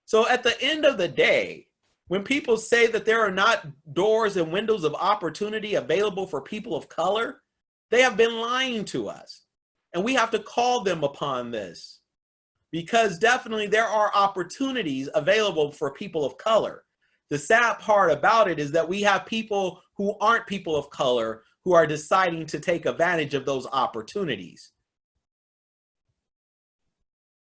So at the end of the day, when people say that there are not doors and windows of opportunity available for people of color, they have been lying to us. And we have to call them upon this, because definitely there are opportunities available for people of color. The sad part about it is that we have people who aren't people of color who are deciding to take advantage of those opportunities.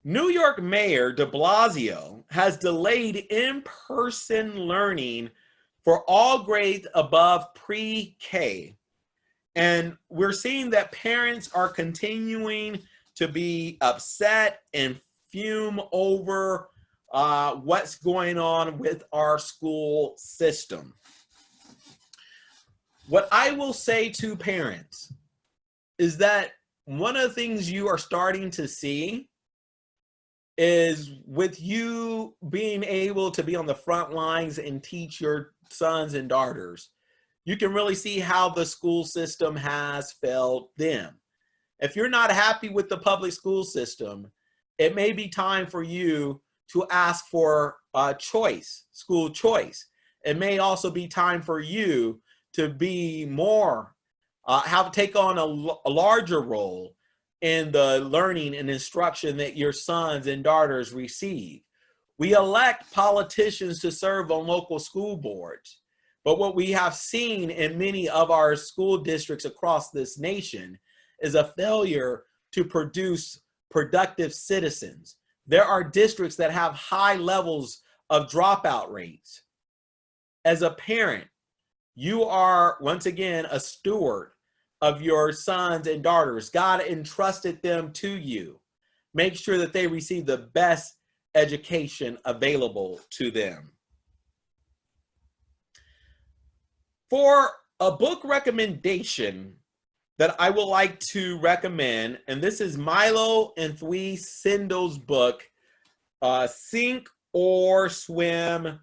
New York Mayor de Blasio has delayed in-person learning for all grades above pre-K. And we're seeing that parents are continuing to be upset and fume over what's going on with our school system. What I will say to parents is that one of the things you are starting to see is, with you being able to be on the front lines and teach your sons and daughters, you can really see how the school system has failed them. If you're not happy with the public school system, it may be time for you to ask for a choice, school choice. It may also be time for you to be more, take on a larger role in the learning and instruction that your sons and daughters receive. We elect politicians to serve on local school boards, but what we have seen in many of our school districts across this nation is a failure to produce productive citizens. There are districts that have high levels of dropout rates. As a parent, you are, once again, a steward of your sons and daughters. God entrusted them to you. Make sure that they receive the best education available to them. For a book recommendation that I would like to recommend, and this is Milo and Thwee Sindle's book, Sink or Swim.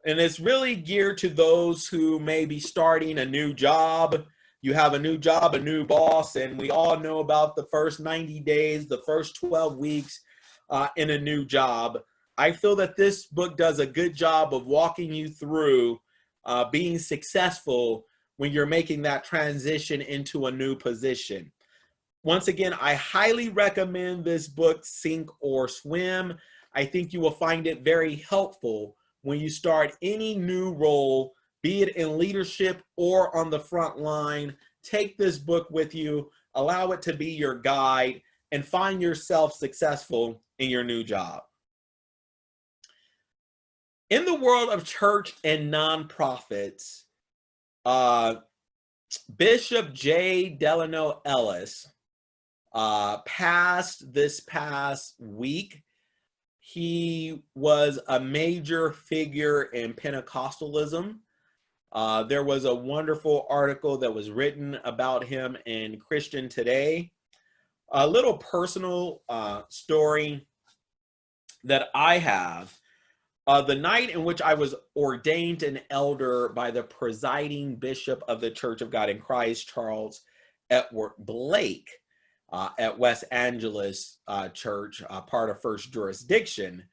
And it's really geared to those who may be starting a new job. You have a new job, a new boss, and we all know about the first 90 days, the first 12 weeks in a new job. I feel that this book does a good job of walking you through being successful when you're making that transition into a new position. Once again, I highly recommend this book, Sink or Swim. I think you will find it very helpful when you start any new role, be it in leadership or on the front line. Take this book with you, allow it to be your guide, and find yourself successful in your new job. In the world of church and nonprofits, Bishop J. Delano Ellis passed this past week. He was a major figure in Pentecostalism. There was a wonderful article that was written about him in Christian Today. A little personal story that I have. The night in which I was ordained an elder by the presiding bishop of the Church of God in Christ, Charles Edward Blake, at West Angeles Church, part of First Jurisdiction,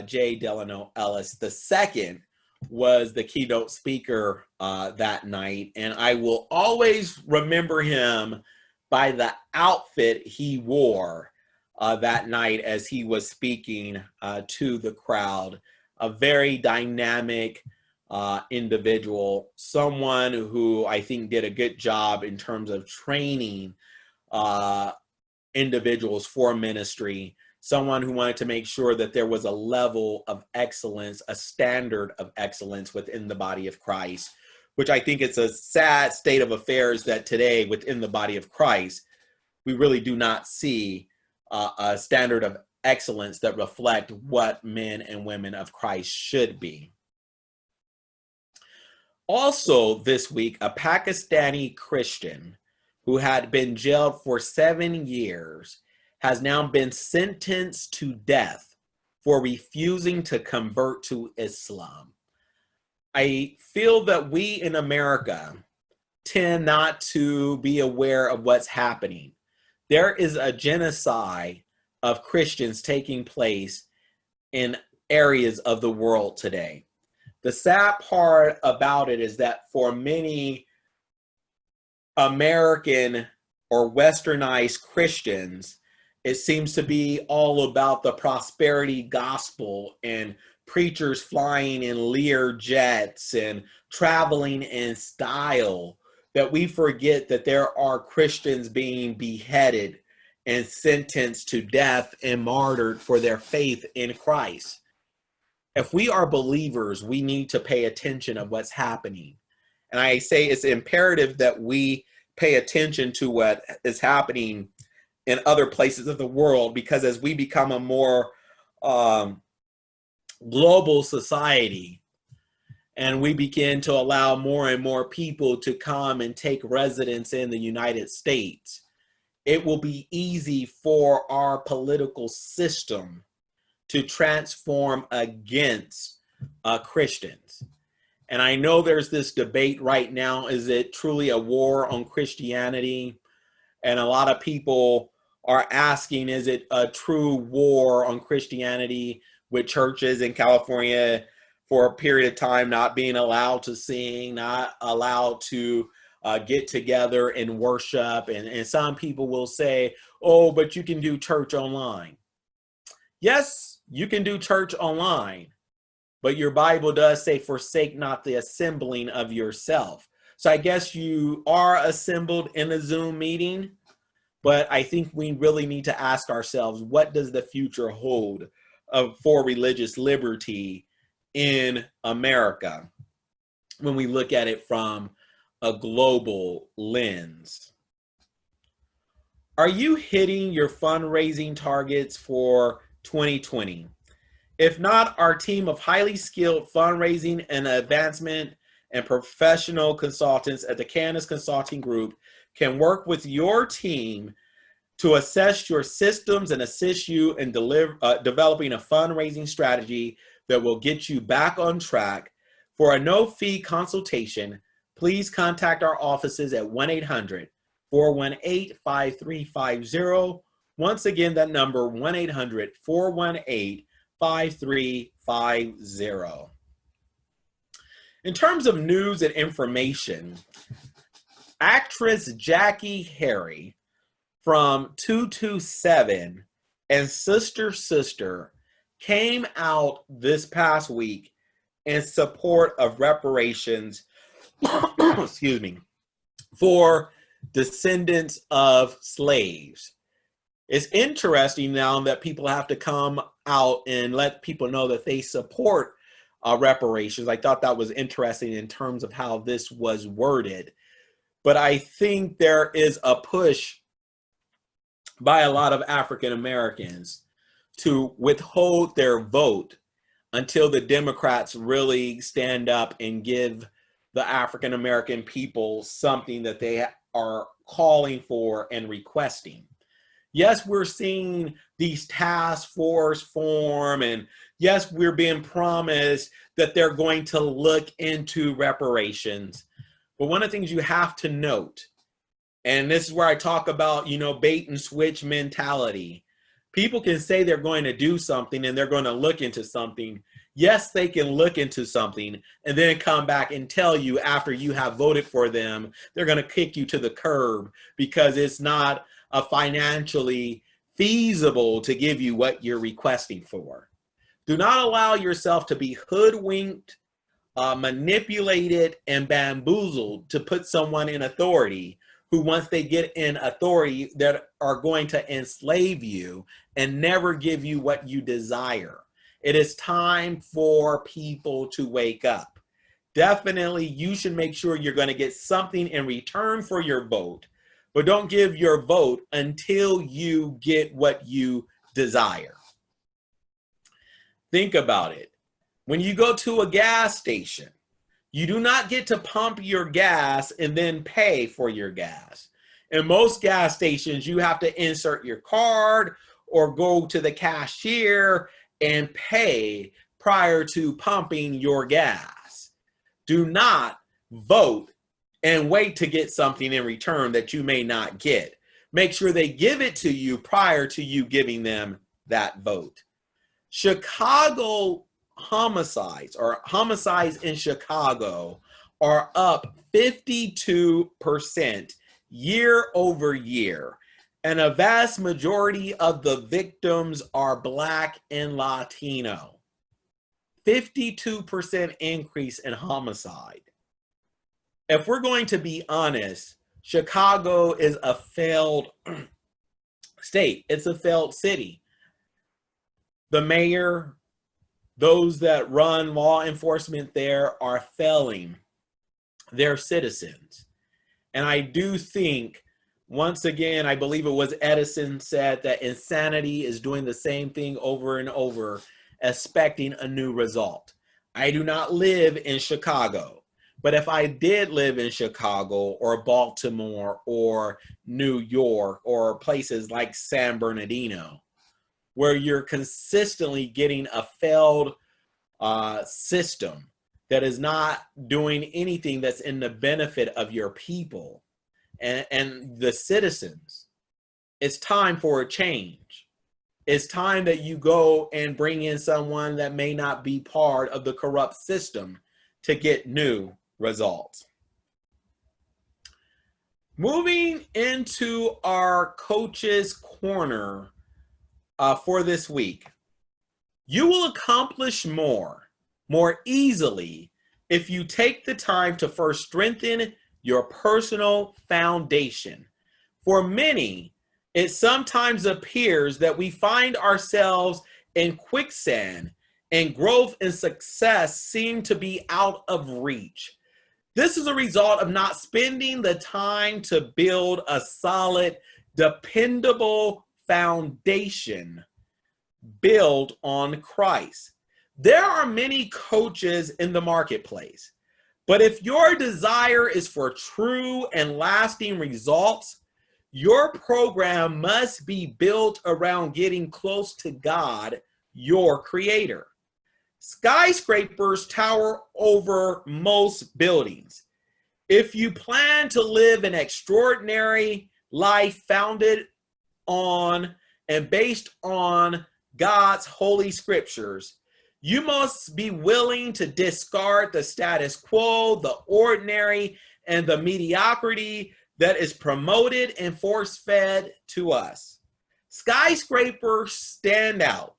J. Delano Ellis II was the keynote speaker that night. And I will always remember him by the outfit he wore that night as he was speaking to the crowd. A very dynamic individual, someone who I think did a good job in terms of training individuals for ministry, someone who wanted to make sure that there was a level of excellence, a standard of excellence within the body of Christ, which I think it's a sad state of affairs that today within the body of Christ, we really do not see a standard of excellence that reflect what men and women of Christ should be. Also this week, a Pakistani Christian who had been jailed for 7 years has now been sentenced to death for refusing to convert to Islam. I feel that we in America tend not to be aware of what's happening. There is a genocide of Christians taking place in areas of the world today. The sad part about it is that for many American or westernized Christians, it seems to be all about the prosperity gospel and preachers flying in Lear jets and traveling in style, that we forget that there are Christians being beheaded and sentenced to death and martyred for their faith in Christ. If we are believers, we need to pay attention of what's happening. And I say it's imperative that we pay attention to what is happening in other places of the world, because as we become a more global society and we begin to allow more and more people to come and take residence in the United States, it will be easy for our political system to transform against Christians. And I know there's this debate right now, is it truly a war on Christianity? And a lot of people are asking, is it a true war on Christianity, with churches in California for a period of time not being allowed to sing, not allowed to get together and worship? And some people will say, oh, but you can do church online. Yes, you can do church online, but your Bible does say, forsake not the assembling of yourself. So I guess you are assembled in a Zoom meeting, but I think we really need to ask ourselves, what does the future hold for religious liberty in America when we look at it from a global lens? Are you hitting your fundraising targets for 2020? If not, our team of highly skilled fundraising and advancement and professional consultants at the Kayannus Consulting Group can work with your team to assess your systems and assist you in developing a fundraising strategy that will get you back on track. For a no-fee consultation, please contact our offices at 1-800-418-5350. Once again, that number, 1-800-418-5350. In terms of news and information, actress Jackie Harry from 227 and Sister Sister came out this past week in support of reparations excuse me, for descendants of slaves. It's interesting now that people have to come out and let people know that they support reparations. I thought that was interesting in terms of how this was worded. But I think there is a push by a lot of African Americans to withhold their vote until the Democrats really stand up and give the African American people something that they are calling for and requesting. Yes, we're seeing these task force form, and yes, we're being promised that they're going to look into reparations. But one of the things you have to note, and this is where I talk about, bait and switch mentality. People can say they're going to do something and they're going to look into something. Yes, they can look into something and then come back and tell you after you have voted for them, they're going to kick you to the curb because it's not financially feasible to give you what you're requesting for. Do not allow yourself to be hoodwinked, manipulated, and bamboozled to put someone in authority who, once they get in authority, that are going to enslave you and never give you what you desire. It is time for people to wake up. Definitely, you should make sure you're going to get something in return for your vote, but don't give your vote until you get what you desire. Think about it. When you go to a gas station, you do not get to pump your gas and then pay for your gas. In most gas stations, you have to insert your card or go to the cashier and pay prior to pumping your gas. Do not vote and wait to get something in return that you may not get. Make sure they give it to you prior to you giving them that vote. Chicago homicides, or homicides in Chicago, are up 52% year over year. And a vast majority of the victims are Black and Latino. 52% increase in homicide. If we're going to be honest, Chicago is a failed state. It's a failed city. The mayor, those that run law enforcement there are failing their citizens. And I do think, once again, I believe it was Edison said that insanity is doing the same thing over and over, expecting a new result. I do not live in Chicago, but if I did live in Chicago or Baltimore or New York or places like San Bernardino, where you're consistently getting a failed system that is not doing anything that's in the benefit of your people and the citizens, it's time for a change. It's time that you go and bring in someone that may not be part of the corrupt system to get new results. Moving into our Coach's Corner for this week. You will accomplish more easily if you take the time to first strengthen your personal foundation. For many, it sometimes appears that we find ourselves in quicksand and growth and success seem to be out of reach. This is a result of not spending the time to build a solid, dependable foundation built on Christ. There are many coaches in the marketplace, but if your desire is for true and lasting results, your program must be built around getting close to God, your creator. Skyscrapers tower over most buildings. If you plan to live an extraordinary life founded on and based on God's holy scriptures, you must be willing to discard the status quo, the ordinary, and the mediocrity that is promoted and force-fed to us. Skyscrapers stand out.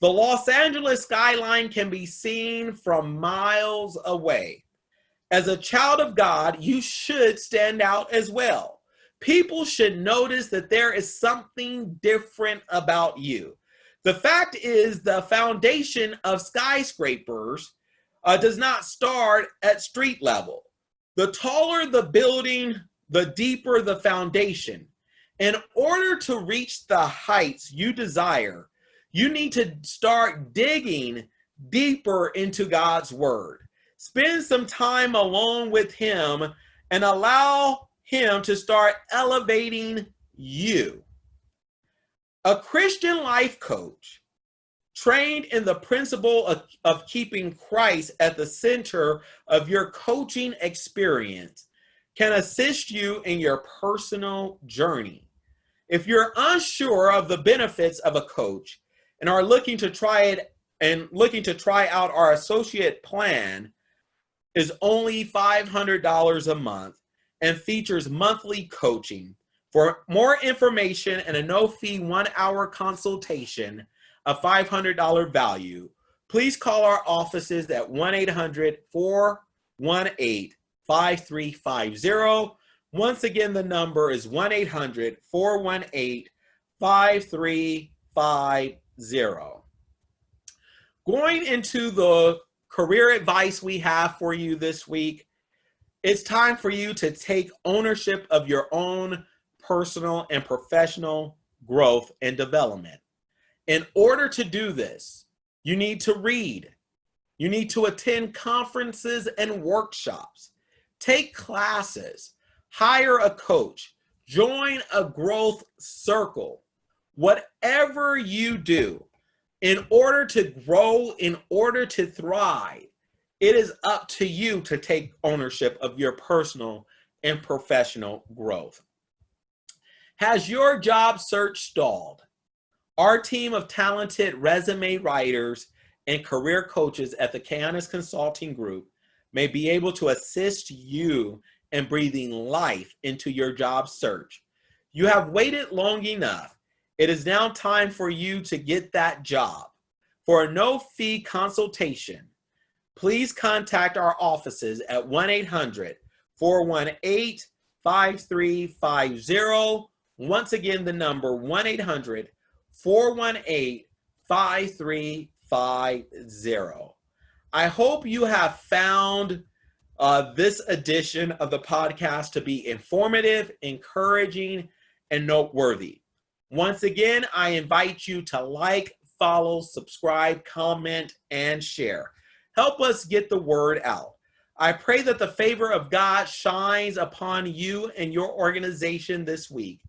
The Los Angeles skyline can be seen from miles away. As a child of God, you should stand out as well. People should notice that there is something different about you. The fact is, the foundation of skyscrapers does not start at street level. The taller the building, the deeper the foundation. In order to reach the heights you desire, you need to start digging deeper into God's word. Spend some time alone with him and allow him to start elevating you. A Christian life coach trained in the principle of keeping Christ at the center of your coaching experience can assist you in your personal journey. If you're unsure of the benefits of a coach and are looking to try out our associate plan, is only $500 a month and features monthly coaching. For more information and a no-fee 1-hour consultation, a $500 value, please call our offices at 1-800-418-5350. Once again, the number is 1-800-418-5350. Going into the career advice we have for you this week, it's time for you to take ownership of your own personal and professional growth and development. In order to do this, you need to read. You need to attend conferences and workshops, take classes, hire a coach, join a growth circle. Whatever you do, in order to grow, in order to thrive, it is up to you to take ownership of your personal and professional growth. Has your job search stalled? Our team of talented resume writers and career coaches at the Kayannus Consulting Group may be able to assist you in breathing life into your job search. You have waited long enough. It is now time for you to get that job. For a no-fee consultation, please contact our offices at 1-800-418-5350. Once again, the number 1-800-418-5350. I hope you have found this edition of the podcast to be informative, encouraging, and noteworthy. Once again, I invite you to like, follow, subscribe, comment, and share. Help us get the word out. I pray that the favor of God shines upon you and your organization this week.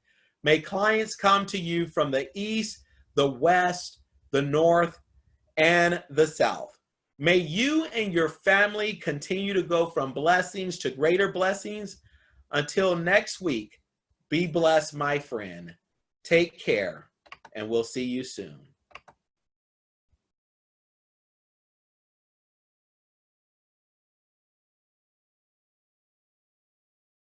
May clients come to you from the east, the west, the north, and the south. May you and your family continue to go from blessings to greater blessings. Until next week, be blessed, my friend. Take care, and we'll see you soon.